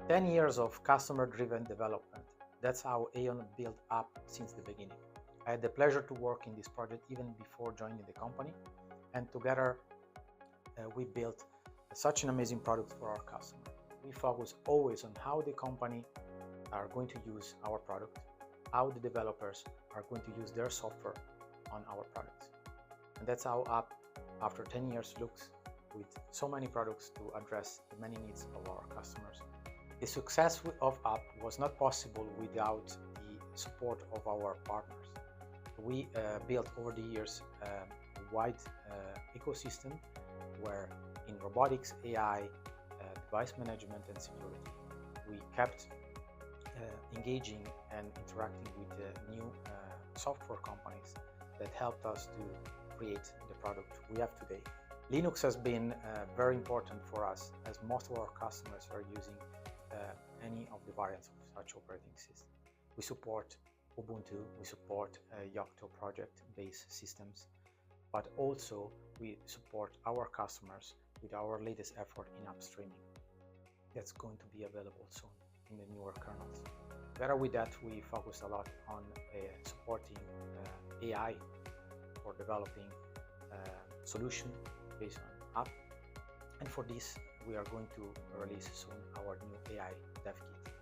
10 years of customer-driven development. That's how Aon built up since the beginning. I had the pleasure to work in this project even before joining the company, and together we built such an amazing product for our customer. We focus always on how the company are going to use our product, how the developers are going to use their software on our products. And that's how Up, after 10 years, looks, with so many products to address the many needs of our customers. The success of Up was not possible without the support of our partners. We built over the years a wide ecosystem where in robotics, AI, device management and security, we kept engaging and interacting with new software companies that helped us to create the product we have today. Linux has been very important for us, as most of our customers are using any of the variants of such operating system. We support Ubuntu, we support Yocto project-based systems, but also we support our customers with our latest effort in upstreaming. That's going to be available soon in the newer kernels. Together with that, we focus a lot on supporting AI for developing solution based on app. And for this, we are going to release soon our new AI dev kit.